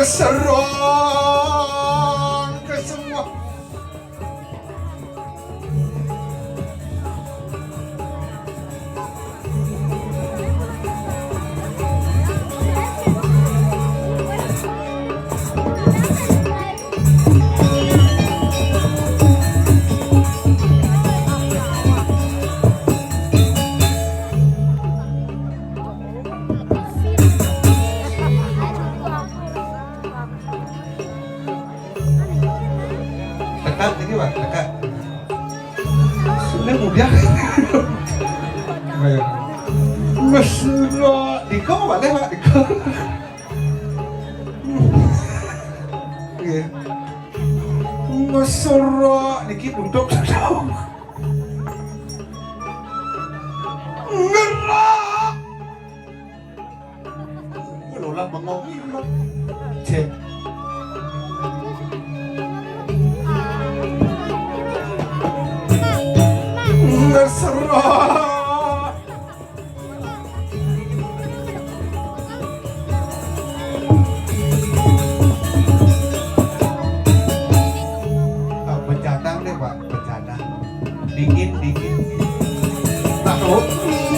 Serang ke semua. Dekat ini Pak, dekat. Sudah mudah. Ayo. Mesra, Diko boleh Pak, Diko. Iya. Mesra, niki duduk jauh. Ngerak. Lola bengong ini. Cek. Serah bercadang deh Pak, bercadang dingin tahu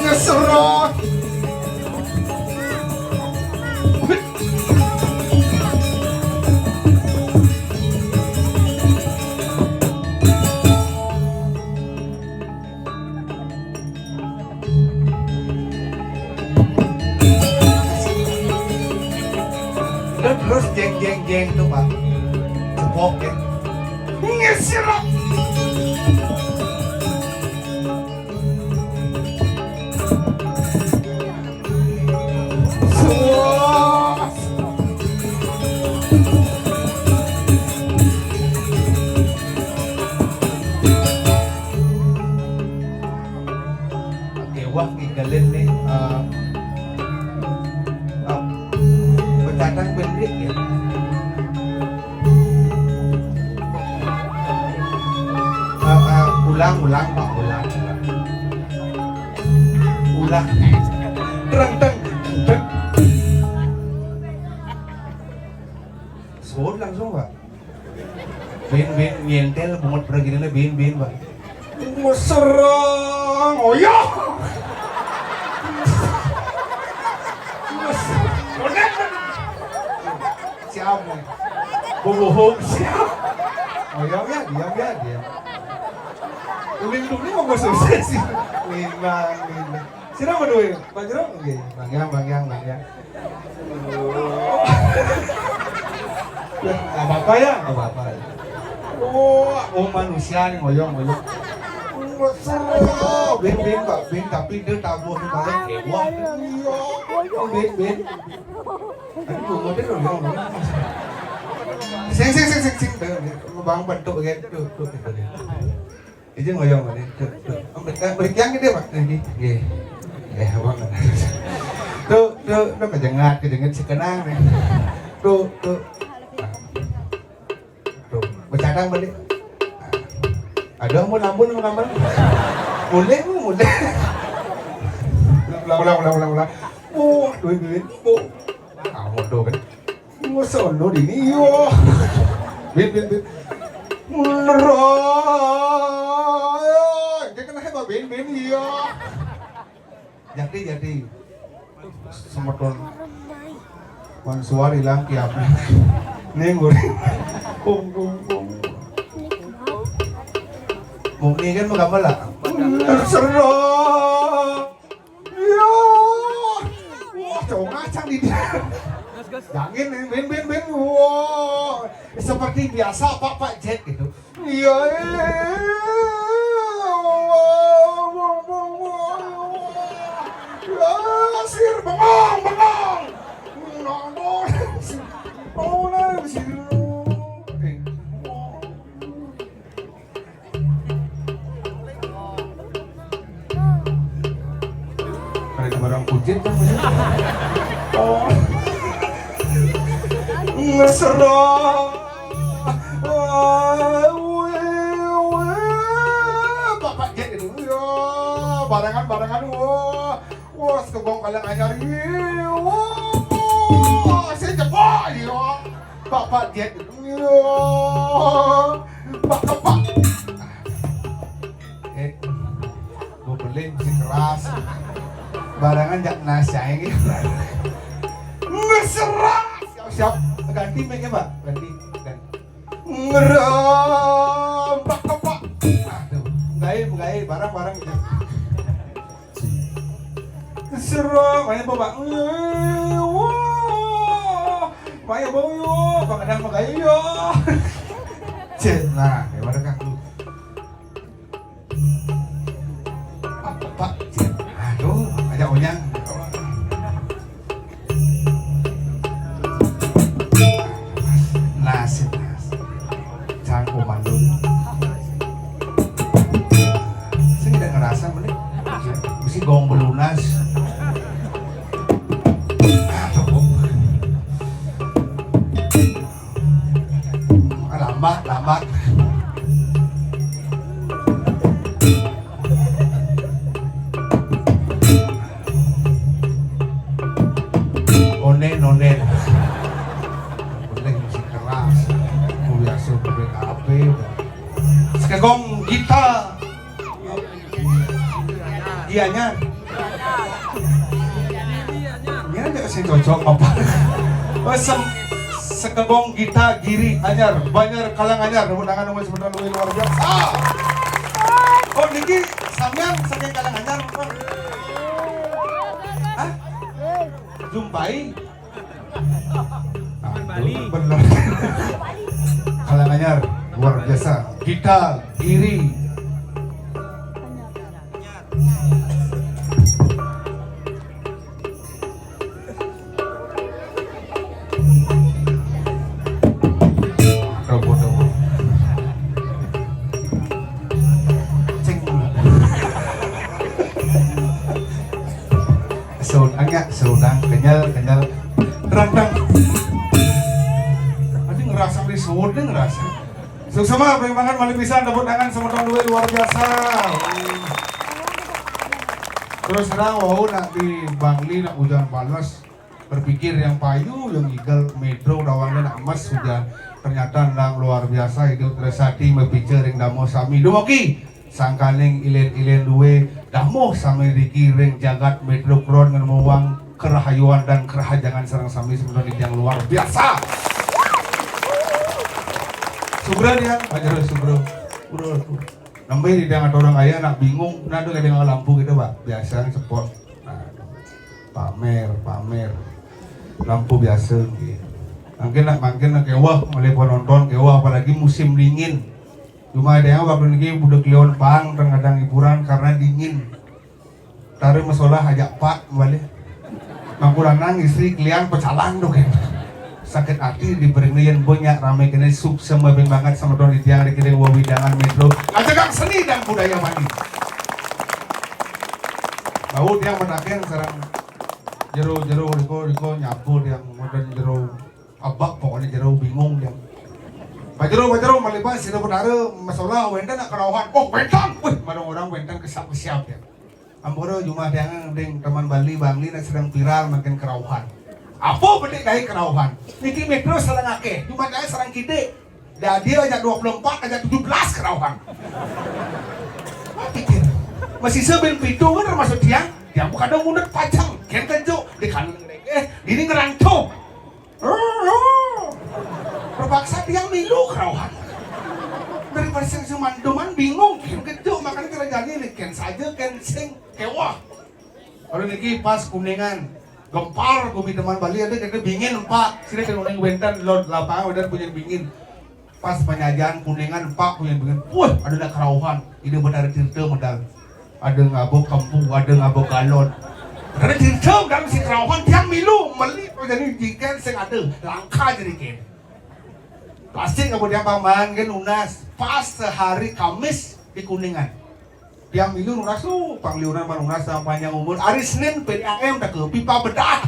ngeserah terus jeng tuh Pak, cepok ya ngeserah semua wah ngigalin nih bercadang bener ya. Ulang Pak, ulang terang sod langsung Pak, bin nyentel bungut pergi nila bin Pak serang oyo siapa bohong siapa diam Uling mau sukses sih. Lima. Sira menduwe, Pak Jero nggih. Bang Yang. Enggak apa-apa ya, enggak apa-apa. Oh manusia nih ngoyong. Ben Pak, tapi dia tabuh di bareng kewah. Oh Ben. Aduh, model dong. Sing. Bang bentuk begitu tuh. Ijin ngoyong tadi. Balik yang gede Pak. Nggih. Abang. Tuh kejengat si kenang nih. Tuh. Bercadang balik. Ada mau lambun. Mulai. Ulang. Duit. Kamu tuh kan. Mau solo di ini yo. Bin. Dia kena hebat bin iya. Jadi semeton wan suar hilang tiap nenggur kum mungkin kan menggambar lah terserah iya wah cowok ngacang di dia jangan bin wah seperti biasa Pak Jet gitu iya sir bengong ada barang kucing kan ngeserah Bapak Jet itu barengan wah sekebong kalian anyar wah saya jebol Pak Jet. Pak. Gue beli musik keras. Barangan jak nasi ini. Ngeserak. Siap. Ganti mic-nya, Pak. Ganti. Ngerombak Pak. Aduh, gaib barang-barang gitu. Serong, mana Pak? Maya boyo, pangandang magayo. Nah, gimana Kang lu? Pak, aduh, ajak onyang. Nasib. Jangan komando. Saya tidak ngerasa menit. Mesti gong belunas. Lambat. Onen. Boleh musik keras. Biasa bebek ape. Sekegong gitar. Dianya. Ini aja sih cocok apa? Sekegong gita giri anyar banyak kalang anyar undangan nomor sebenarnya luar biasa. Oh niki sampean saking kalang anyar hah? Jumpai Bali bener kalang anyar luar biasa gita giri serudang kenyal randang nanti ngerasa risut deh ngerasa sama perkembangan mali pisan tepuk tangan sama teman dua luar biasa. Terus sekarang wow nak di Bangli nak hujan panas berpikir yang payu yang igal metro dawangnya nak emas hujan ternyata nang luar biasa itu tresati mepiceur yang damo sami dumoki sangkaling ilen duwe damo sami dikiring jagat metro kron ngan mawang kerahayuan dan kerahajangan sareng sami sebenarnya yang luar biasa. Subro dia, ajar subro. Nambai di dengan orang ayah nak bingung, nah tuh dengan lampu gitu Pak, biasa sport. Nah, pamer, lampu biasa gitu. Makin nak kewah, mulai penonton kewah apalagi musim dingin. Cuma ada yang waktu ini budak leon pang terkadang hiburan karena dingin. Taruh masalah ajak Pak balik. Mangkulanang istri kalian pecalang dong kan. Sakit hati diberi yang banyak ramai kena sub semua banget sama don yang dikirim wawidangan metro. Ajakan seni dan budaya mandi. Bau dia menaken serang jero diko nyapu yang modern jero abak pokoknya jero bingung dia. Bajero maliban sih benar masalah wendan nak kerawahan. Oh wendan, mana orang wendan kesap-siap ya. Ampura cuma yang teman Bangli nak sedang viral makin kerauhan. Apa beli gaya kerauhan? Niki metro serang ake, cuma gaya serang kita. Dah dia aja 24, aja 17 kerauhan. Pikir, masih sebel pintu kan termasuk tiang bukan dong mundur pajang, kian kejo di kanan ini ngerancu. Terpaksa tiang milu kerauhan. Daripada sing semandoman bingung, kian kejo makanya kerajaan ini kian saja kian sing kewah. Kalau niki pas Kuningan, gempar kumi teman Bali ada kena bingin Pak. Sini kan orang wentan lot lapangan udah punya bingin. Pas penyajian Kuningan Pak punya bingin. Wah, ada nak kerauhan. Ini benar cerita modal. Ada ngabok kampung, ada ngabok galon. Ada cerita dalam si kerauhan tiang milu meli jadi jikan sing ada langka jadi ken. Pasti kemudian paman kan unas pas sehari Kamis di Kuningan. Tiang milu nuras tuh pangliuran manunas sama panjang umur hari Senin PDAM tak ke pipa bedak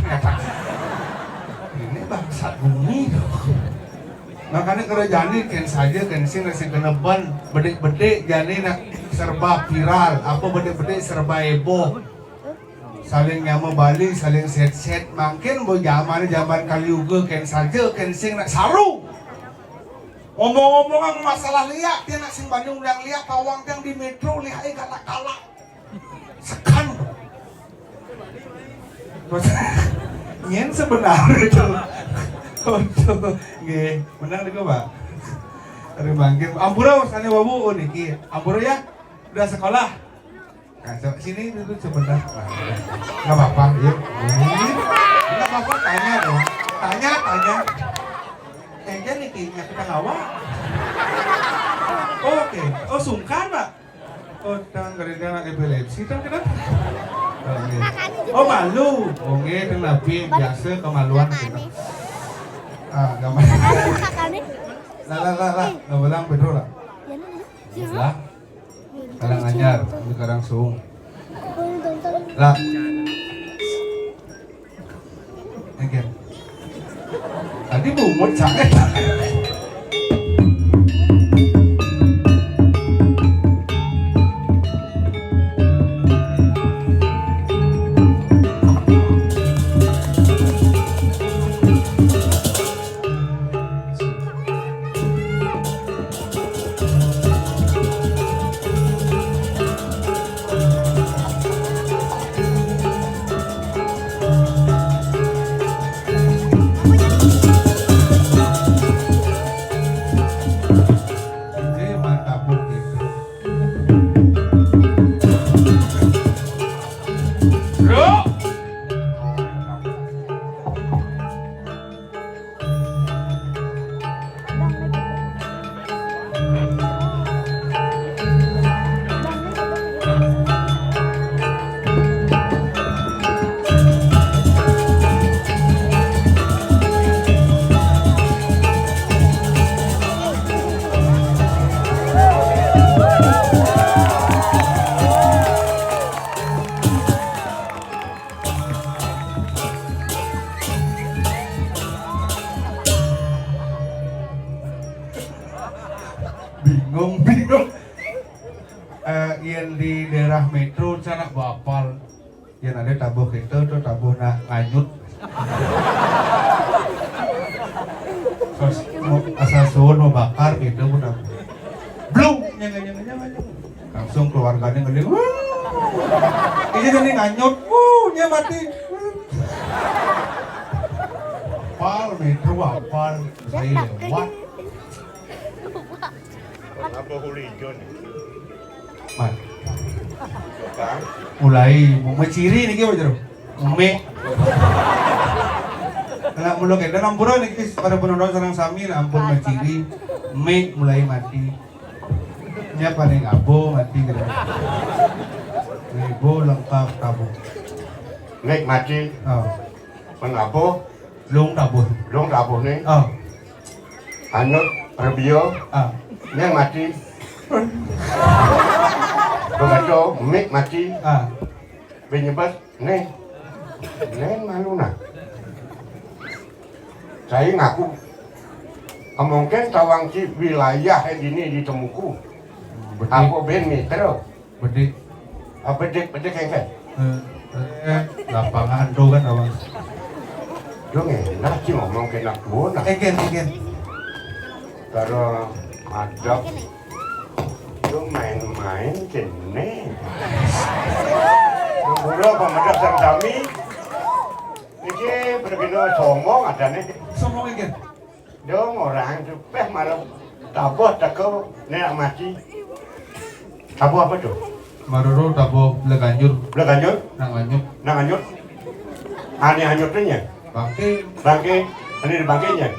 ini bangsat bumi makanya kerajaan ini kan saja kan sing nasi keneban bedek-bedek jadi nak serba viral apa bedek-bedek serba heboh saling nyama balik, saling set-set. Makin bo zaman kaliuga ken saja ken sing nak saru. Ngomong-ngomongan masalah liak, dia nak sing Bandung yang liak pawang yang di metro liak galak-galak. Sekan. Nyen sebenarnya tuh. Untuk nggih, menang juga, Pak. Dari bangkit. Ampura usahanya wabu niki. Ampura ya. Udah sekolah. Nah, sini duduk sebentar. Enggak apa-apa, yuk. Enggak apa-apa, tanya dong. Tanya. Kayaknya nikinya kita ngawak. Oke. Oh, sungkan, Pak. Oh, tangan gereda anak epilepsi kan kenapa? Oh, malu. Oh, nggih, teng nabi biasa kemaluan kita. Ah, gambar. Lah, ngabelang bedo lah. Lah. Kadang anyar, kadang suung. Lah. Again. Tadi bumut sangat. bingung yang di daerah metro sana bapal yang ada tabuh kita tuh tabuh nak nganyut terus asal suun mau bakar gitu udah belum nyang langsung keluarganya ngeli ini jadi nganyut nya mati apal metro apal saya lewat apa hulijon man mulai mau menciri nih gimana jero ume anak mulu kita nampura nih guys pada penonton sarang sami ampun menciri me mulai mati nya paling abo mati gitu ibu lengkap tabu nek mati oh mengapo lung tabu nih oh anut rebio ah nek mati Pengaco, mik mati, penyebab nih malu nak. Saya ngaku, mungkin tawang ci wilayah ini ditemuku. Aku ben metro. Bedik. Bedik yang lapangan tuh kan awang. Dong enak sih ngomong kena tuh. Egen. Kalau ada lu main-main kene lu buru pemedak sami ini bergino sombong ada nih sombong kan dong orang cepet malam tabuh takau nenek mati tabuh apa tuh maroro tabuh belaganjur nang anyut aneh anyutnya bangke ini di bangkenya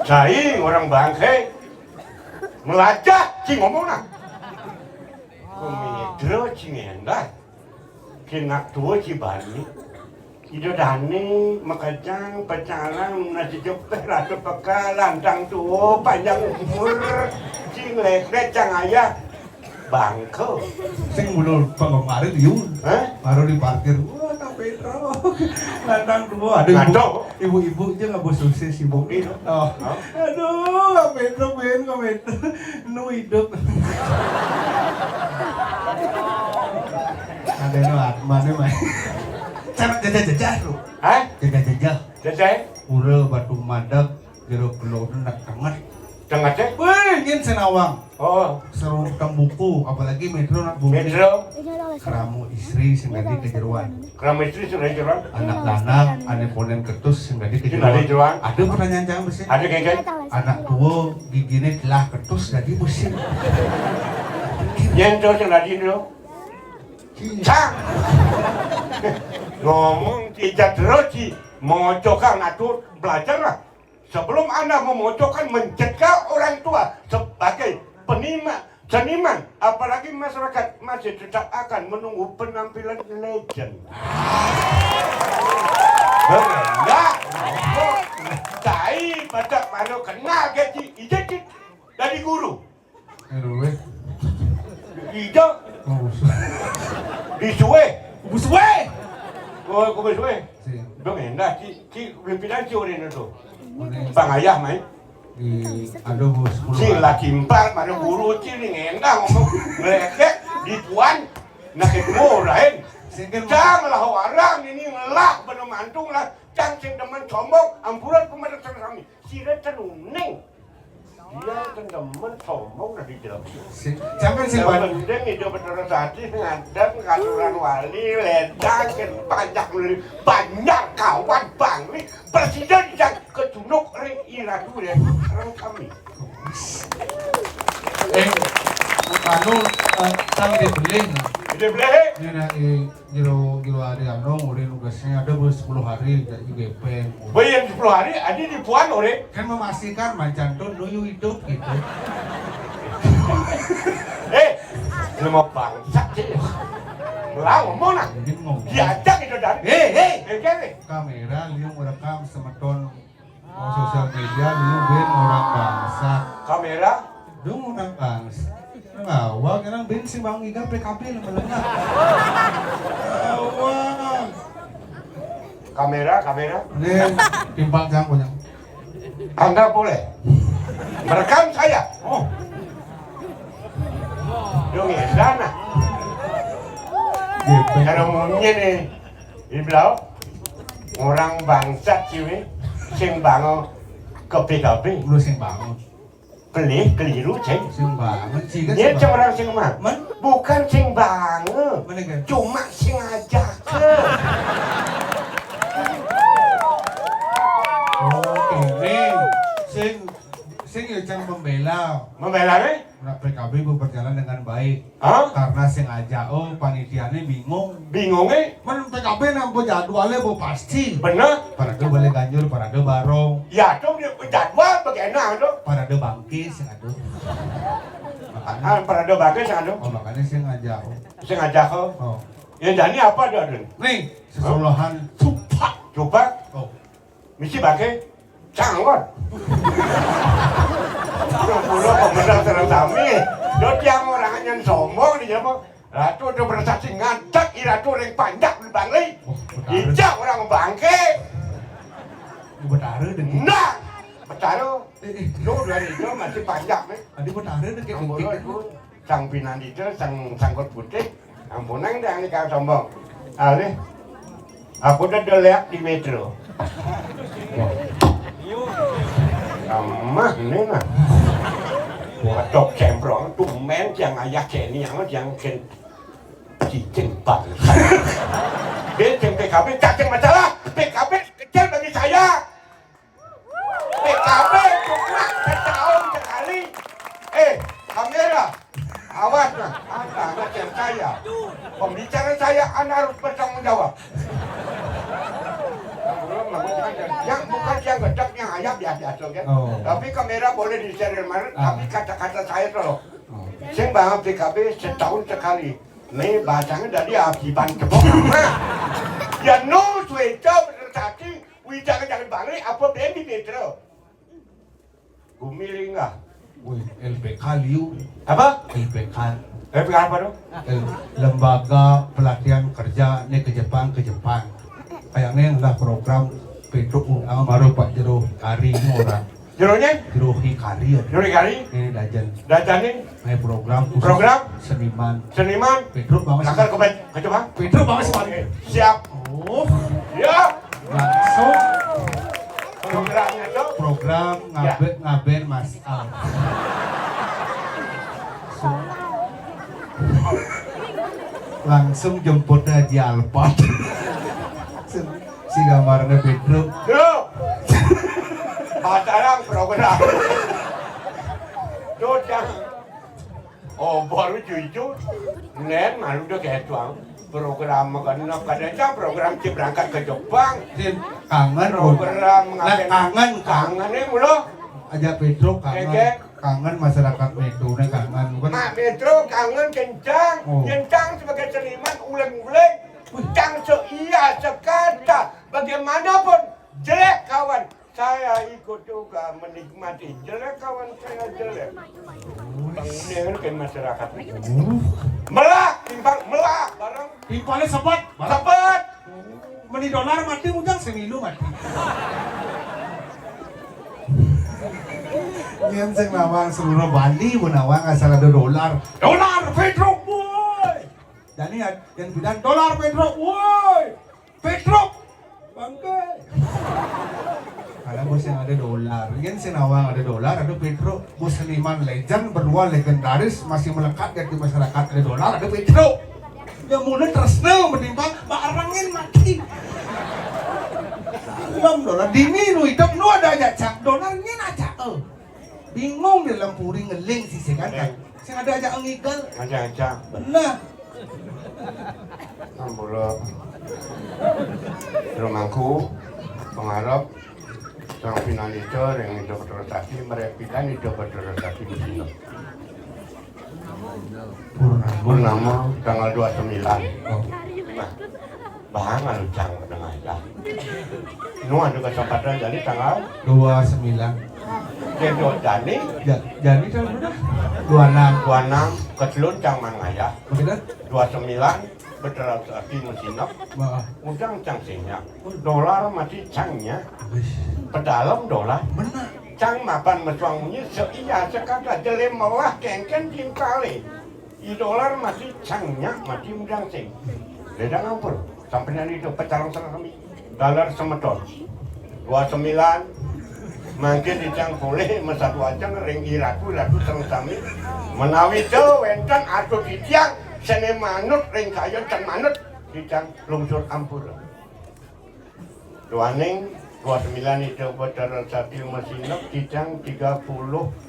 saya orang bangke melacak ci ngomong nak kumidro ci ngendak kinak tua ci bali ido dani makajang pacaran nasi cepeh ratu peka lantang tua panjang umur ci ngelek cang ayah bangko sing mulul penggemar diun baru diparkir wah tak Petro lantang tua ada ibu-ibu aja nggak bos sukses ibu oh aduh nggak Petro nu hidup Ada nu mana mah. Cara jajah lu. Hah? Jajah. Jajah? Ura batu madak jero kelon nak tangan. Tengah cek? Wih, ingin senawang. Oh, Seru buku, apalagi metro nak buku. Metro. Keramu istri sing tadi kejeruan. Keramu istri sudah jeruan. Anak lanang, ane ponen ketus sing tadi Sudah kejeruan. jeruan. Ada pertanyaan jangan besi. Ada kengkeng? Anak tua gigine telah ketus jadi besi. Nyentuh yang tadi dulu. Cang. Ngomong tidak teroji. Memojokkan atur belajar lah. Sebelum Anda memojokkan mencegah orang tua sebagai seniman, apalagi masyarakat masih tetap akan menunggu penampilan legend. Enggak, cai pada mana kenal gaji ijazah dari guru. Aduh, Ijazah disuwe. buswe. Oh, kau disuwe. Si, Dong enak, ki pimpinan si orang itu. ini Bang ayah main. di ada bos Si laki empat pada guru cili ngendang ngomong ngelekek di tuan nak ketemu lain. Janganlah orang ini ngelak benar mantung lah. Jangan sing demen sombong ampuran kepada kami. Sira tenuneng. Dia kan demen sombong dari dalam. Sampai si ban. Penting itu betul hati ngadap katuran wali ledang banyak kawan bangli presiden yang kejunuk ring iradu ya orang kami. Anu kami dibeli. Dia beli. Ini na jero hari anu udah nugasnya ada 10 hari jadi GP. Bayar 10 hari ada di puan ore. Kan memastikan mancantun nuyu hidup gitu. Lima bangsa sih. Lah ngomong nak. Jadi ngomong. Diajak itu dari. Kene. Kamera liung merekam semeton sosial media liung ben orang bangsa. Kamera. Dung orang bangsa. Awal kan ben si Bang Iga PKB lengah. Awal. Kamera. Nih timpal jang punya. Anda boleh merekam saya. Oh. Dong ya sana. GP. Kalau mungkin nih, dibilang orang bangsa ciwi, sing bangun ke PKB, Lu sing bangun. beli keliru ceng. Sing bangun sih kan. Dia orang sing man, Man, bukan sing bangun, mana kan? cuma sing ajak ke. Oh, ini sing ya jangan Membela nih? Nah, PKB berjalan dengan baik. Hah? Karena sing aja panitiane bingung. Bingungnya? Man PKB nampo jadwalnya bu pasti. Bener? Parade balik ganjur, parade barong, Ya tuh dia jadwal bagaimana tuh? parade bangkit sing aduh. Makanya, Pada bagus aduh, makanya sing aja. sing ajak ke. Oh, Ya jadi apa dia aduh? nih sesolohan sumpah. Coba, Oh, misi bagai canggot. Pulau pemenang serang kami, dia tiang orang hanya sombong dia mau. Ratu udah bersaksi ngantak, iratu yang panjang di Bangli. Ijak orang bangke. betare dengan. Nah, betaro. Lu dari itu masih panjang nih. Adi betare dengan Ampunan itu sang pinan itu sang sangkut putih. Ampunan yang ini kau sombong. Ali, aku udah lihat di metro. Amah ini mah. Waduh cemprong, tumen yang ayah kini yang ken cicing bang. Dia PKB cacing masalah. PKB kecil bagi saya. PKB cuma setahun sekali. Kamera, awas nah, Anda macam saya. Pembicara saya Anda harus bertanggung jawab. Yang bukan yang gedek yang ayam biasa kan. Oh. Tapi kamera boleh di-share mana, tapi kata-kata saya tuh. Oh. Saya bangun PKB setahun sekali. Nih bahasanya dari akibat kebok apa? Ya no sueca berarti wicara jangan balik apa baby metro. Gumiring nggak? Wih, LPK liu. Apa? LPK. PKB apa tuh? Lembaga Pelatihan Kerja nih ke Jepang. Kayaknya adalah program Petro baru Pak Jero hari ini orang. Jeronya? Jero hikari ya. Jero hikari? Ini dajan. Dajan nih? Kayak program khusus. Program? Seniman. Seniman? Petruk banget. Nakal kebet. Coba? Petruk banget sih. Siap. Oh. Siap. Langsung. Programnya tuh? Program ngaben Mas Al. Langsung jemputnya di Alphard. Si gambarnya Petruk. Tuh. Sekarang program. Tuh jangan. Oh baru cucu. Nen malu udah kayak tuang. Program kadang program berangkat ke Jepang. Kangen. Program kangen nih mulu. Aja Petruk kangen. Kangen masyarakat Metro kangen. Mak Metro kangen kencang. Kencang sebagai seniman uleng-uleng. Kencang seia sekata. Bagaimanapun jelek kawan. Saya ikut juga menikmati jelek kawan saya jelek. Bangunin ke masyarakat melak, timbang melak bareng. Timpalnya sebat. Sebat. Meni dolar mati ujang semilu mati. Yang sing nawang seluruh Bali menawang asal ada dolar. Dolar Petruk boy. Dan ini yang bilang dolar Petruk boy. Petruk bangke. Ada bos yang ada dolar, yang senawang ada dolar, ada Petruk, bos seniman legend berdua legendaris masih melekat di masyarakat ada dolar, ada Petruk. Dia mulai tersnel menimbang barangin mati. Dalam dolar dini nu hidup nu ada aja cak dolarnya aja. Bingung dalam puring ngeling sih kan? Sing ada aja ngigal. Aja. Benar. Ambulo. Rumahku pengarap sang finalitor yang hidup berrotasi merepikan hidup berrotasi di sini. Purnama tanggal 29. Nah, bahangan lucang dengan ya. Nu ada kesempatan jadi tanggal 29. Jadi Jadi kan udah 26 ketelun cang mangaya. Begitu? 29 bertransaksi mesinap. Udang cang sinya. Dolar masih cangnya. Pedalam dolar. Benar. Cang mapan meswangnya seia sekata jelem mawah kengken kali. I dolar masih cangnya masih udang sing. Beda ngampur. Sampai nanti itu pecalang kami. Dolar semeton. 29 mungkin dicang boleh mesatu aja ring iratu serang sami menawi itu wenten atau dicang sene manut ring kayon can manut dicang lungsur ampur doaning 29 itu bocoran sapi mesinok dicang 30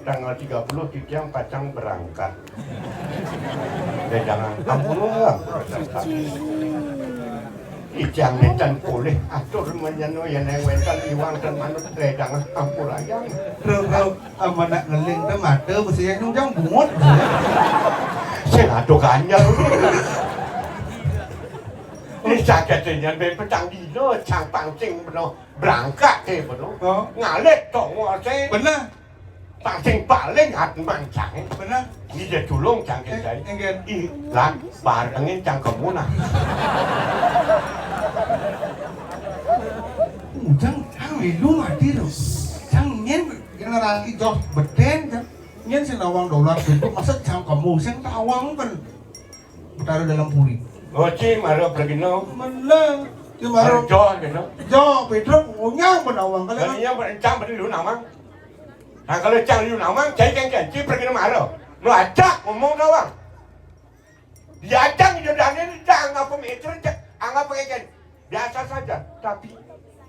tanggal 30 dicang pacang berangkat jangan ampun lah Ijang netan boleh atur menyano yang wentan iwang dan manut redang ampur ayam. Rau amanah ngeling teh mate mesti yang nunjang bungut. Saya ado ganyal. Ini sakitnya be petang dino cang pancing beno berangkat teh beno. Ngalet tong wase. Bener. Pancing paling hat mancang. Bener. Ini dia tulung cang kendai. Ih, lan barengin cang kemunah. Ujang milu mati loh. Cang nyen generasi joh beden kan. Nyen senawang dolar itu masa cang kamu sing tawang kan. Taruh dalam puri. Oci maro begino. Bener. Ki maro jo gitu. Jo Petruk nyang penawang kali. Kalinya cang beri lu namang. Nah kalau cang lu namang cai kan ci begino maro. Lu ajak ngomong doang. Diajak itu dan ini cang apa meter anggap pakai biasa saja tapi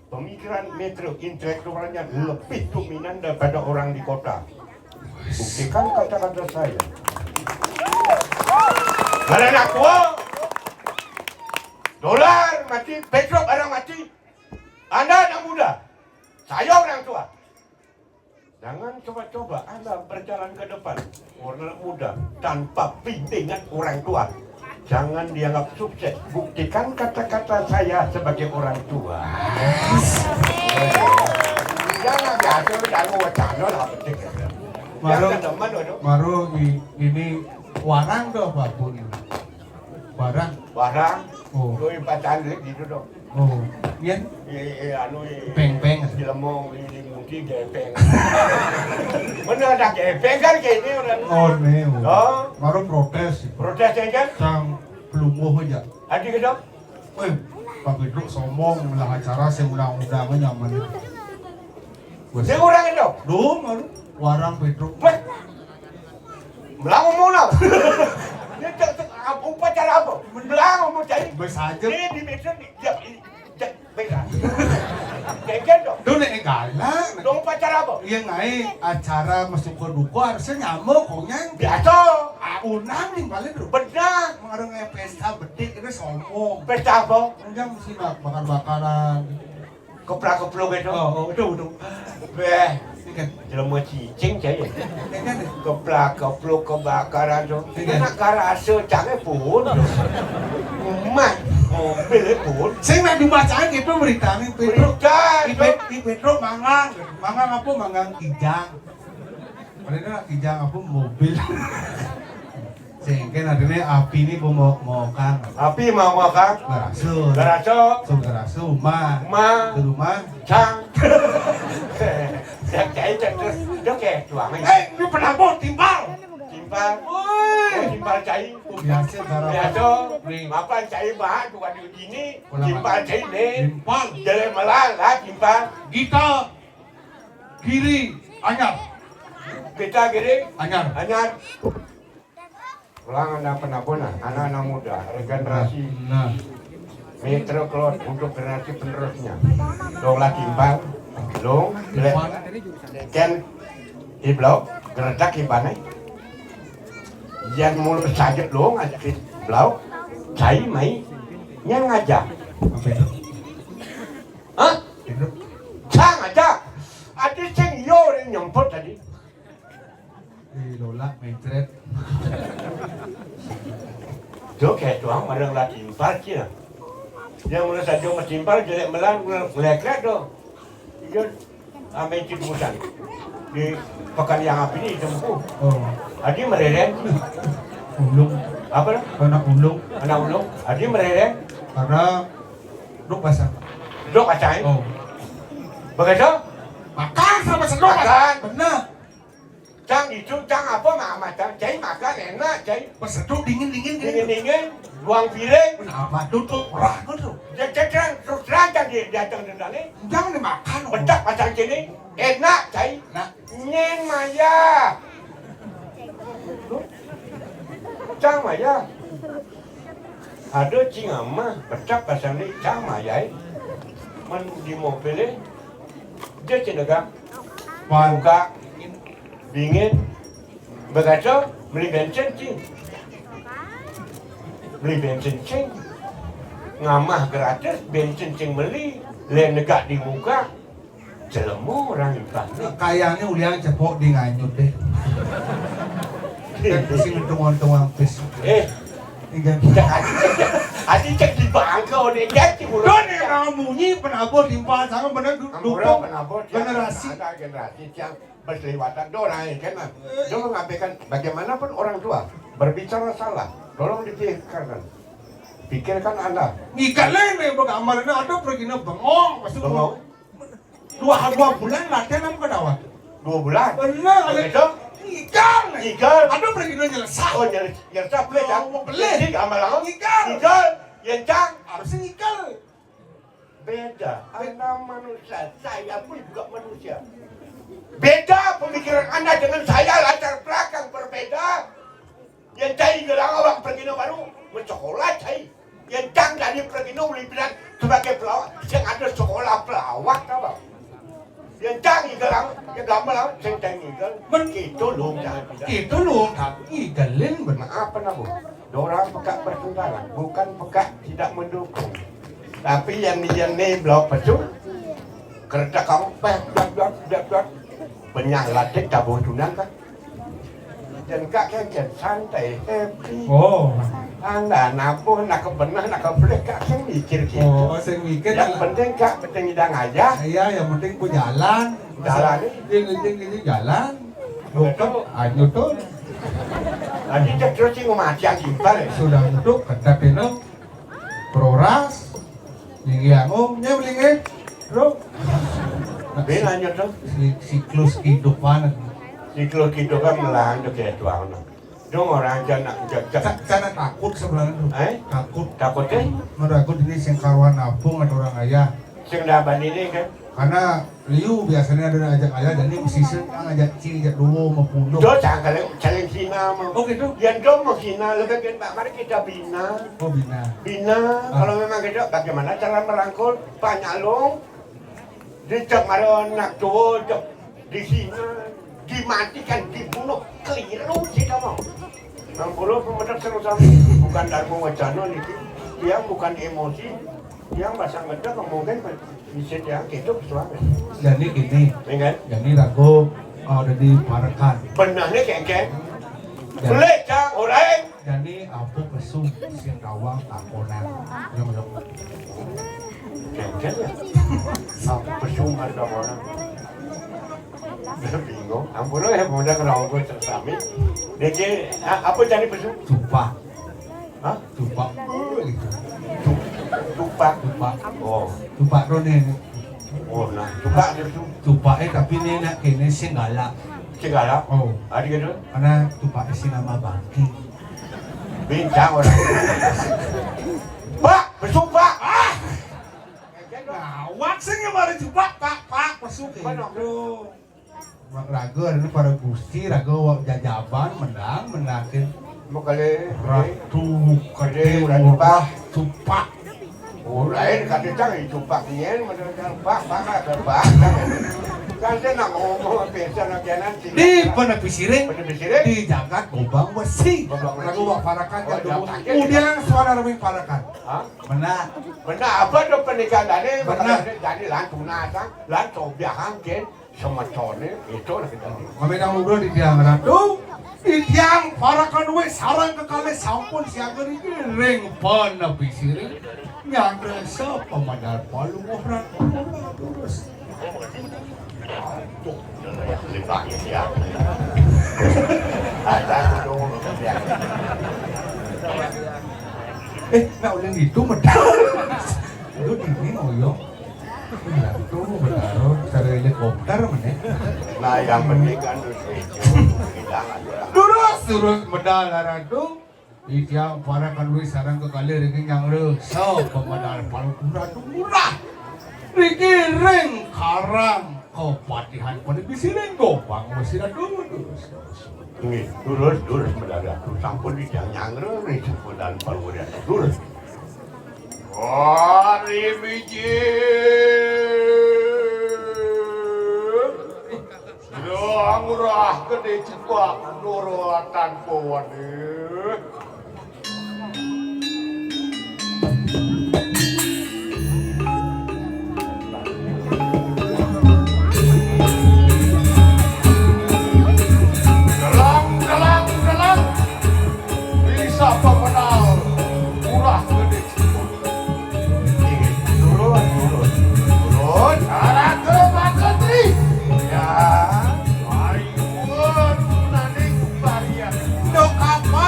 pemikiran metro intelektualnya lebih dominan daripada orang di kota. Buktikan kata-kata saya. Kalian aku dolar mati, petrol barang mati. Anda anak muda, saya orang tua. Jangan coba-coba Anda berjalan ke depan orang muda tanpa bimbingan orang tua. Jangan dianggap sukses. Buktikan kata-kata saya sebagai orang tua. Jangan biasa jangan wacana lah. Maru ini warang doh Pak Pun. Warang. Warang. Oh. Doi pacaran gitu dong. Oh, yan. Anu Peng-peng. Dilemong ini mungkin gepeng. Mana ada gepeng kan kayak ini orang. Oh, nih. Oh. Baru protes. Protes kan? Sang pelumuh aja. Adi ke dong? Weh, Pak Pedro sombong melah acara saya undang-undangnya nyaman. Saya orang itu. Duh, malu. Warang Pedro. Weh. Melang ngomong lah. Dia upacara apa? Melang ngomong cari. Bisa aja. Ini di meja di beda. Kayak dong. Duh, nek galak. Dong upacara apa? Iya ngai acara masuk ke duku harusnya nyamuk konyang. Biasa. Unang nih balik bro. Benar. Mengarang kayak pesta bedik itu sombong. Pesta apa? Enggak mesti bakar-bakaran. Keplak-keplok itu. Oh, udah. Beh. Ini kan. Jelema cicing saya. Ini kan. Keplak-keplok kebakaran tu. Iya. Nak karasa canggih pun. Mat mobil pun. Saya nak dibacain gitu beritanya Pedro. Berita. Di Pedro mangang apa? Mangang kijang. Padahal kijang apa mobil. Sehingga adanya api ini mau kan. Api mau makan. Garasu. Garasu. Ma. Di rumah. Cang. Chạy terus dia kayak tuang. Ini penabur timbal. Timpal. Timpal cai. Biasa darah. Biasa. Mapan cai bahan bukan di sini. Timpal cai ni. Timbal. Jalan malah lah timpal. Kita kiri anyar. Kita kiri. Anyar. Anyar. Ulang anak penabur anak-anak muda regenerasi. Nah. Metro Cloud untuk generasi penerusnya. Dong lah timpal. Dong. Kan iblau geredak ibane. Yang mulut saja dong aja iblau. Cai mai yang ngajak. Apa itu? Hah? Itu. Cang aja. Ada ceng yo yang nyemput tadi. Lola metret. Jo kayak tuang bareng lah timpal kira. Yang mulut saja mas timpal jelek melan melekret dong. Dia ambil cidusan di pekan yang api ini tempuh. Oh. Adi mereren. Ulung. Apa dah? Anak ulung. Anak ulung. Adi mereren. Karena duk basah. Dok acai. Oh. Begitu? Makan sama sedok. Makan. Benar. Cang itu cang apa mama cang? Cai makan enak cai. Peseduk dingin. Dingin. Buang piring. Kenapa tutup ragu tuh? Jangan terus terang dia datang dari sana. Jangan dimakan. Bedak pasang sini. Enak cai. Nah. Nyen maya. Cang maya. Ada cing ama bedak pasang ni cang maya. Man di mobil dia cenderung buka dingin. Begitu beli bensin cing. Beli bensin cing. Ngamah gratis bensin cing beli. Lain negak di muka. Jelemu orang ikan. Kayaknya uliang cepok di nganyut deh. Dan sini tuang pis. Ingat. Adi cek di bangkau ni jadi mulut. Don yang kamunyi penabur timpal sama benar dukung generasi. Ada generasi yang berselewatan. Dorang kan. Dorang mengampaikan bagaimanapun orang tua berbicara salah. Tolong dipikirkan. Pikirkan Anda. Ikan lain yang bergambar ini ada pergi na bengong. Bengong. 2 bulan latihan apa kedawat? 2 bulan. Benar. Begitu? Ikan. Ikan. Ada pergi na nyelesai. Oh nyelesai beli kan? Beli. Amal Ikan. Ikan. Yang cang. Harusnya ikan. Beda. Anda manusia. Saya pun juga manusia. Beda pemikiran Anda dengan saya. Latar belakang berbeda. Yang cai gelang awak pergi na baru bersekolah cai. Yang cang dari pergi na beli bilang sebagai pelawak. Yang ada sekolah pelawak tahu. Yang cang gelang yang gambar awak yang cang gelang. Begitu lu jangan tidak. Itu lu tapi ikan lain benar. Maaf Nabu. Dorang pekak bertentangan, bukan pekak tidak mendukung. Tapi yang ni blok betul. Kereta kamu dot. Banyak latih tabung tunang kan. Dan kak kan santai, happy. Oh. Anda nabuh nak kebenar nak kebenar kak kan mikir gitu. Oh, saya mikir Yang penting kak penting hidang aja. Iya, yang penting pun jalan. Jalan ini jalan. Bukan anyo tuh. Nanti terus sih ngomong yang simpel. Sudah untuk ketat itu proras Yang nya beli bro. Benanya tuh. Siklus kehidupan. Siklus kehidupan melang tuh kayak tuang. Dong orang jangan Karena takut sebenarnya. Takut kan? Takut ini sing karuan nabung atau orang ayah. Sing daban ini kan? Karena Liu biasanya ada ajak ayah dan ini season ngajak cing ajak dulu mau punduk. Do jangan challenge Cina mah. Oh gitu. Yang do mau Cina lebih kan Pak mari kita bina. Oh bina. Bina kalau memang gitu bagaimana cara merangkul Pak Nyalong? Dicek maron nak tua di Cina dimatikan dibunuh keliru kita mau. Nang bulu pemetak seru-seru bukan darmo wacana nih, yang bukan emosi, yang bahasa ngedek mungkin bisa yang hidup suami. Jadi gini, Enggak? jadi ragu ada di Parakan. Benarnya kengkeng. Boleh cang orang. Jadi aku pesum siang kawang takonan. Yang belum. Kengkeng ya. Aku pesum ada orang. Bingung. Ampun ya, mudah kalau gue tersami. Dia apa cari pesum? Tupak. Hah? Tupak. Gitu. Tupak. Tupak. Oh. Tupak Rone. Oh, nah. Tupak itu. Tupak tapi ini nak kini singgala. Segala. Oh. Ada gitu? Karena tupak isi nama Bangki. Bincang orang. Pak, pesum pak. Nah, waksanya mari tupak pak pesum. Aduh. Ragu ada para gusti, ragu jajaban menangkin. Mau kali Ratu kade udah tupak. Tupak. Oh, lain kade cang tupak nyen, macam pak pak. Kan saya nak ngomong biasa nak jalan sini. Di penepisiring, Penepisiring? di jagat gobang besi. Gobang besi. Lagu wak parakan Oh, jatuh. jagat. Kemudian suara ruming parakan. Hah? Benar. Benar apa tu pernikahan tadi? Benar. Jadi lan tuna sang, lan cobiahan ke sama tone itu lah kita. Kami dah ngobrol di tiang ratu. Di tiang parakan we sarang kekali sampun siaga ini ring penepisiring. Yang rasa pemadar palu orang. Terus. Tuh, lepas ya. Ada dong. Nak ulang itu medal. Itu ini ngoyong. Itu benar, cara helikopter mana? Nah, yang penting kan Turun medal ratu. Di tiang parakan we sarang kekali ring yang rasa pemadar palu kurang murah. Riki ring karang. Kepatihan penepisiring gopang masih ada terus. Ini lurus mendadak, sampun di jangan nih sampun dan paluria lurus. Hari biji, yang murah gede cepat nurutan pawani. Bisa pemenang murah gede turun cara ke Maketri ya ayo nanti kembalian Dok apa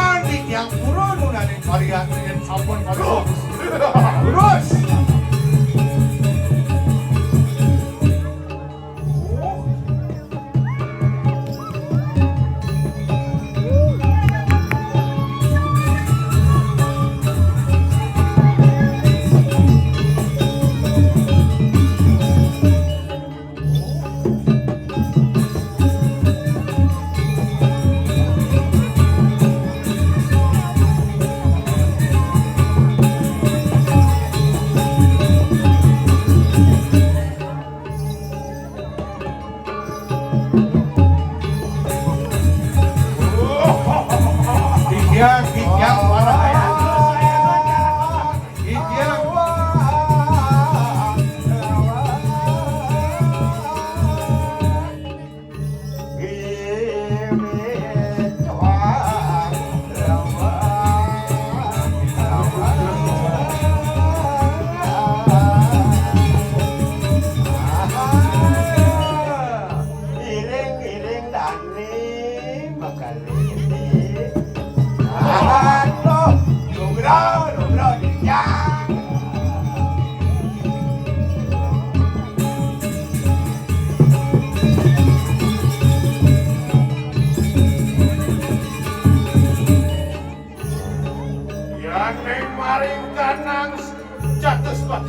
Catus Pak.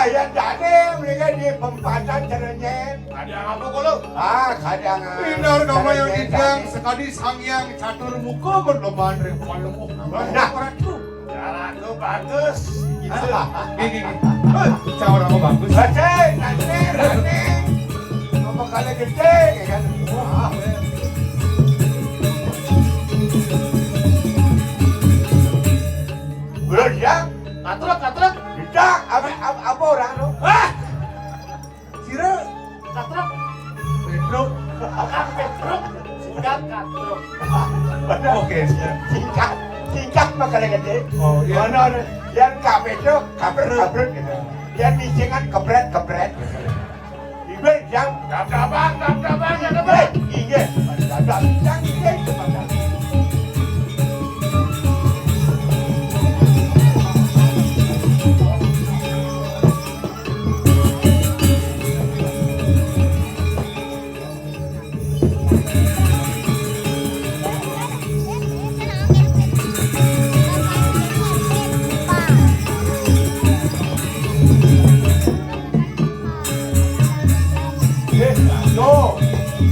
Yang dane mereka di pempatan caranya. Kadang apa kalau? Kadang. Benar kamu yang dibilang sekali sangyang catur muka berlombaan rempah-lembuk. Nah, Jalan lu bagus. Gitu. Gini. Cara kamu bagus. Rane. Apa kali gede kan? Belum ya? Katrok. Tidak, apa orang tu? Sira Katrok. Pedro. Petruk. Singkat katrok. Oke. Singkat makanya gede. Oh iya. Mana yang kabel tu kabret gitu. Yang disengat kebret. Ibu yang Dabang. iya. Ada yang iya itu macam.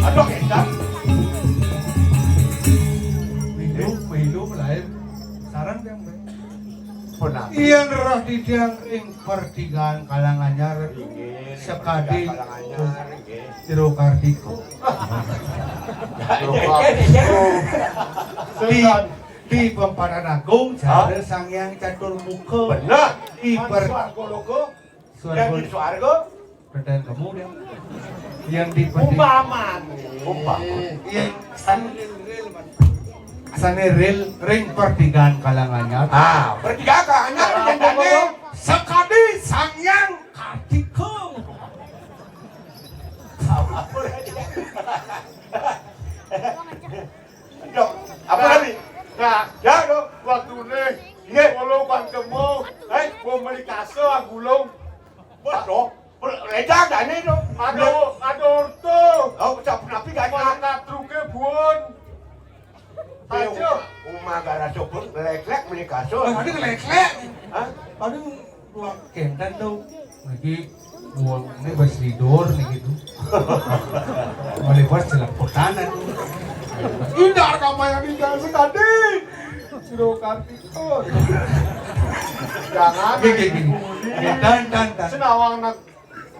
Aduh, enak. Minum lain. Saran yang baik. Pernah. Iyan roh didiang ing pertigaan kalanganyar sekadi Tiro Kartiko di Pemparan Agung cara sangyang catur muka Benar. iper Logo. Yang di Suargo. pertanyaan kamu yang di Umpaman. yang saneril ring pertigaan kalanganyar Bertiga hanya yang dane. sekadi sangyang Kartiko Dok, apa lagi? Nah, Ya, dok. waktu ini Iya. kalau ketemu, gua beli kaso agulung. Betul. Lejak dane tu. Ada orto. Oh, tak pernah pergi kan? Mana truke bun. Ayo. Umah gara sopun lek-lek beli kaso. ada kelek-kelek Hah? ada dua kentan tuh lagi buang ini bas tidur nih gitu melepas celak pertahanan indah kamu yang dikasih tadi Tiro Kartiko Jangan. gini dan Senawang nak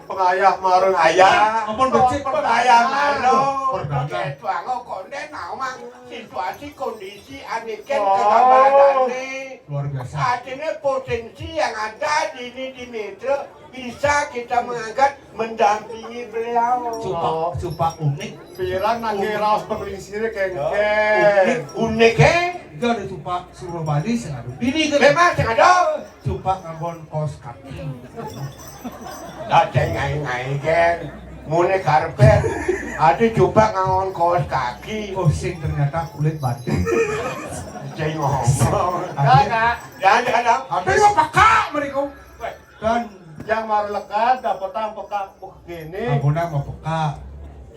pengayah marun Ayah, ampun becik ayah malu. Perdana. Pakai tuang konten mang situasi kondisi aniken kegambaran ini. luar biasa Artinya potensi yang ada di Metro bisa kita mengangkat mendampingi beliau. supak unik Piran nangge raos penglingsirnya kengkeng. Unik gak ada supak suruh Bali sengaruh ini kan Memang sengaja. supak ngabon kos kaki Ada ngai-ngai kan. Mune karpet. Ada coba ngangon kaos kaki. oh sing ternyata kulit batik Jadi ngomong. Kakak, Ada. ada yang pakak mereka dan yang maru lekat dapat peka begini. abona mau peka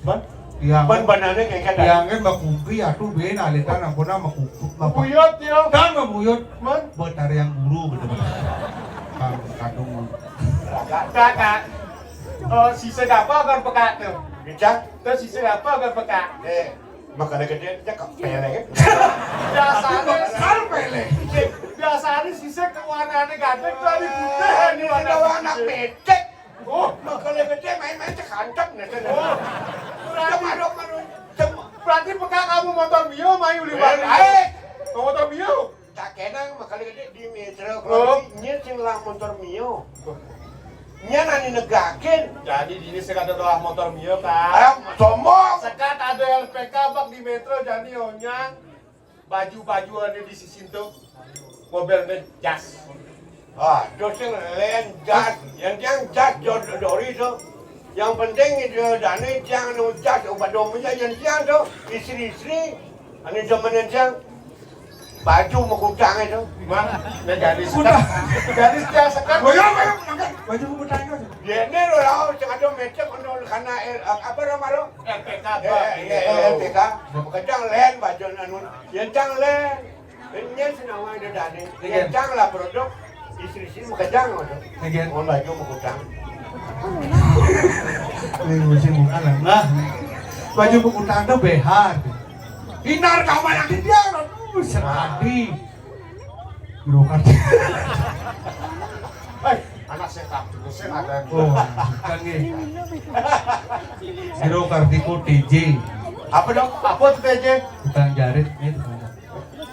Ban, yang Ban-banannya kayak kata. yang kan makumpi atuh ben alitan abona makuput buyut yo. dan mabuyut Man, betar yang guru bener-bener kadung kakak. Sisa apa akan peka tuh? Bisa? Terus sisa apa akan peka? Makanya gede cakap pele kan. Biasanya pele biasanya sisa kewarnaannya ganteng tuh di putih. Ini ada anak becek. Oh, Makanya gede main-main cekantap nih. berarti peka kamu motor Mio mayu liwat. Motor Mio. Tak kenang makanya gede di Metro. Oh. Kalau ini sing lah motor Mio. Nya nani negakin. Jadi ini sekat adalah motor Mio Ayo kan. sombong. Sekat ada LPK bak di Metro jadi onyang. Baju-baju ada di sisi itu. Mobilnya jas. Dosen lain jas. Yang jas dori tu. Yang penting itu dana jangan jas obat dominya yang jangan tu istri-istri. Ane zaman yang baju mengutang itu. Mana? Nah gadis sekat. Gadis jas sekat. baju mau bertanya Dia ni lah, jangan ada macam orang karena apa nama lo? LPK LPK. Kadang lain baju anu, yang jang lain. Ini senawa ada dana. Yang jang lah produk. istri makajang ada. Again. Oh lagi makujang. Ini musim bukan lah. Baju pengutang tuh behar. Hinar kau banyak dia. Seradi. Bukan. Anak saya kaktus saya ada. Oh, kan nih. Hero Kartiko DJ. Apa dong? Apa tuh TJ? Tukang jarit nih.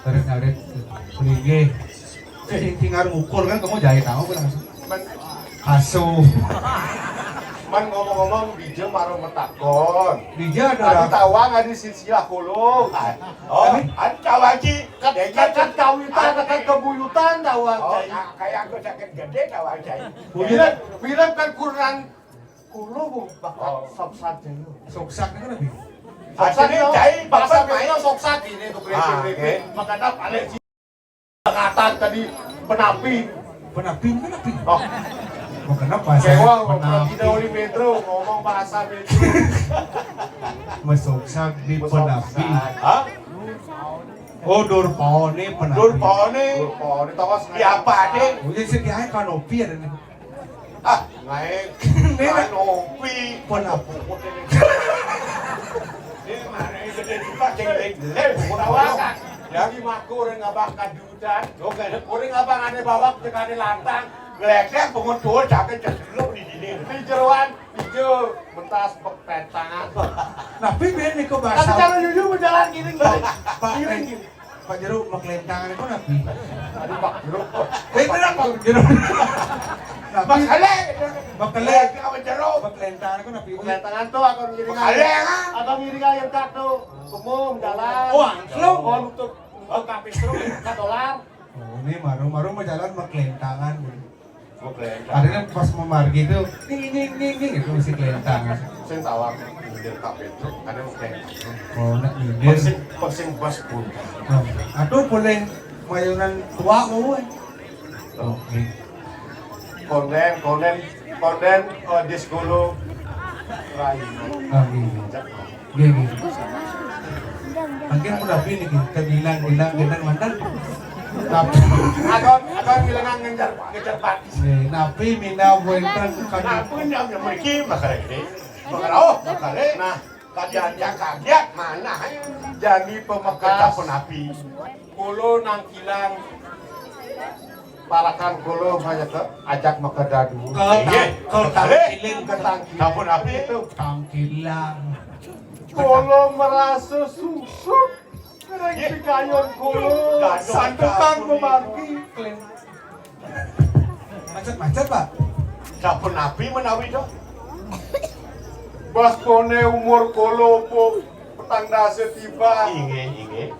Jarit. Kulige. Tinggal ngukur kan kamu jahit kamu kan langsung. Asuh. Man ngomong-ngomong DJ marah metakon. DJ ada. Adi tawang adi silsilah kulung. Oh, ada cawaji. Kan kawitan kan kebuyutan tawang. Oh, kayak aku sakit gede cawaji. Bilang kan kurang kulung bakal soksak dulu. Soksak kan lebih. Soksak Ini itu jahit bahasa bapak main. mainnya soksak ini untuk Ah, review. Makanya paling angkatan tadi penapi. Penapi. Oh, Mau kenapa? sewa Penapi. tidak oli Pedro ngomong bahasa Pedro. Mesoksak di penapi. Hah? Oh, Durpaone penapi. Durpaone. Oh, ditawas Ya apa deh? Udah sekian kanopi ada nih. Ah, naik. Kanopi. Penapi. Ini mana ini gede juga ceng-ceng. Tawakan. Jadi maku orang ngabang kadutan. Oke. Orang ngabang ane bawak jeung ane lantang. Gelek pengutul sampai cecelok di sini. Di jeroan hijau mentas petangan. Tapi ben nih kok Tapi bahasa. kalau yuyu berjalan gini enggak? Pak Giring. Pak Jeruk maklentangan itu napi. Tadi Pak Jeruk. Beneran Pak Jeruk. Napi. Makale. Makale. Kamu jeruk. Maklentangan itu napi. Petangan tuh akan ngiring Makale ah. Atau ngiring ayam kartu. Umum jalan. Oh, angklung. Oh, untuk kapistro ka dolar. Oh, ini maru mau jalan maklentangan. Oke. Adanya pas mau margi itu ning itu mesti kelentangan. Sing tawang ngiring kapistro ada mungkin. Oh, nak nyindir. Persing bos pun. Aduh boleh mayunan tua uwe. Oke. Konden diskulu rai. Lagi. Gini. Mungkin udah pilih kita bilang mantan. Tapi Agon ngilangan ngejar pakis. napi mina buentan kan. Nah, punya yang memiliki makale ini. Makale. Nah, kajian yang kaget mana? Jadi Kita pemekas penapi. kulo nang kilang parakan kulo hanya ke ajak makedadu. Kau tangkiling Ketangki. Kapun api itu. tangkilang. Kulo merasa susut. Kereng pikayon kulo. Santukan memargi. Macet Pak. Kapun api menawi itu. Bas kone umur kulo po petanda setiba. Inge.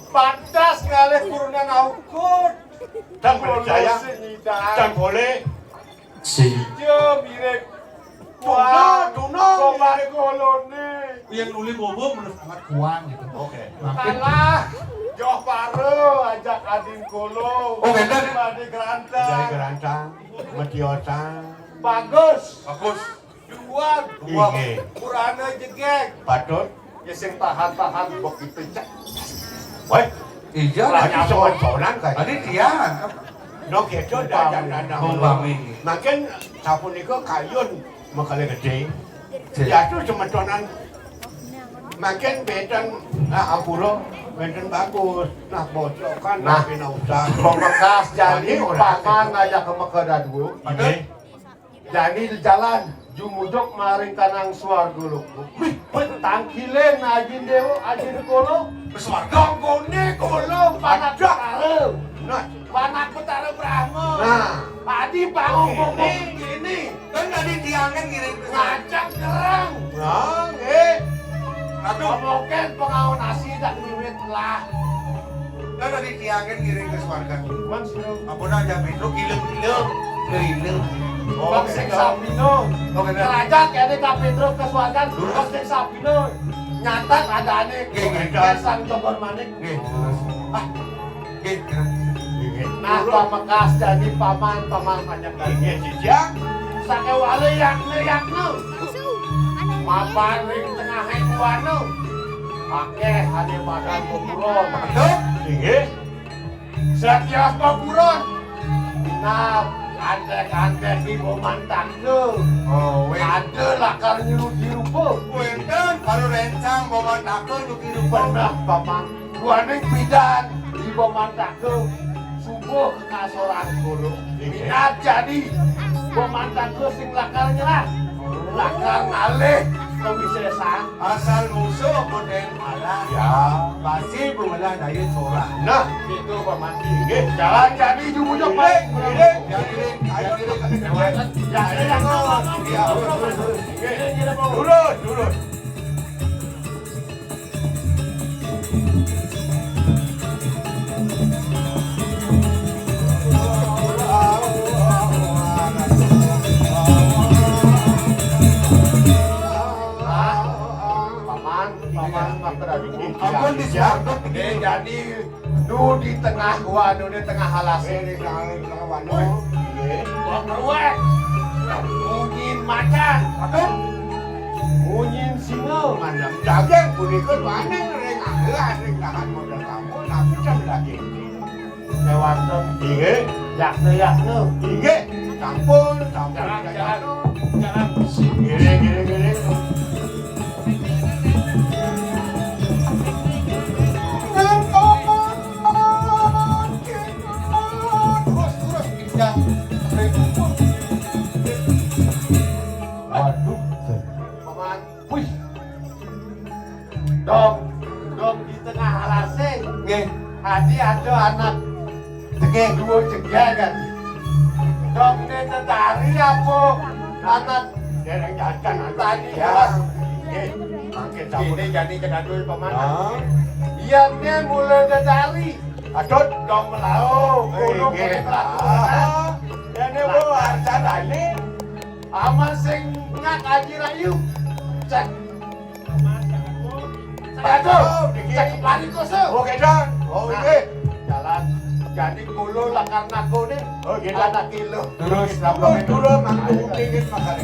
Pantas ngalih kurunan aukut. Dan percaya. Dan boleh. Jo mirip. Tuna. Komar kolone. Yang nuli bobo menurut sangat kuang gitu. Oke. Makin Kalah. Joh pare ajak adin kolo. Oh, bener. Badi Jadi gerantang. gerancang. Matiosang. Bagus. Bagus. Dua. Inge. Kurana jegek. Patut. Ya sing tahan-tahan begitu cek. Woi. Iya, Lagi soal-soalan kayak. tadi dia No gitu dan Umpami. makin sapun itu kayun makale gede. Ya itu cemetonan makin bedan ampuro bedan bagus. Nah bocok kan Nah. pina usah. Pemekas jadi Ini orang. paman ngajak ke Mekedadu. Oke. Jadi di jalan jumudok maring kanang suarga luku. Tangkilen ajin dewo ajin kolo. Swarga Gongkone kolo panak betara. Nah, Panak betara Brahma. Nah. Adi bangun gini. kan tadi tiangan ngirim ke Ngajak kerang. nah, eh. Ngomongin pengawon nasi dan wiwit lah. kan tadi tiangan ngirim ke swarga. Man siro. Apa aja Pedro kilem. Bang sing sapino. Oke, bener. Kerajaan kene ka Pedro kesuargan bang sing sapino. Nyatat adane kesang Togor Manik. Nggih. Ah. Nggih. Nah, pamekas jadi paman banyak kali. Inge sijang. Sakewale yakne. Mapan ring tengah kuano. Pake hade badan popuron. Inge. Setiap popuron. Nah, andek-andek di pemantak ke. Oh, Ada lakar nyuruh-nyuruh. Wenten kalau rencang bawa takut untuk kehidupan. Pernah paman, gua neng bidan di pemantak ke. Subuh ke kasoran dulu. Minat jadi pemantak ke sing lakarnya lah. Lakar ngalih ke bisesan. Asal musuh poten malah. Ya. Pasti bermula dari Torah. Nah, Itu paman. ini Jalan jadi jumujok baik. ini turun, turun. Ampun disiapkan jadi nu di tengah gua, nu di tengah halase di tengah wano. Gua keruek. Mungkin macan, betul? Mungkin singa, Mandang dagang punikeun mana reng aheula reng tahan modal kamu nabi jam lagi. lewatan Inge, yakne. inge, campur, campur. Jalan. Gini, gini, gini. Waduh, paman, wih, dong di tengah halase, Nggih, tadi ada anak tege. dua cegah kan, dong ini tentari apa anak Dereng jajan tadi ya. kelas Nggih, makin campur. ini jadi kena duit paman. Ah, Iya nih mulai tentari, adot. dong melau, kudu Nggih. kudu kelakuan. Ya ne bo arca ini. Ama sing ngak aji rayu, cek. Aduh, cek lari koso. Oke, Don. Oh, ini. Jalan. Jadi kulo lakar nako nih. Oh, gitu. Anak kilo. Terus Turun, turun, manggung dingin makan.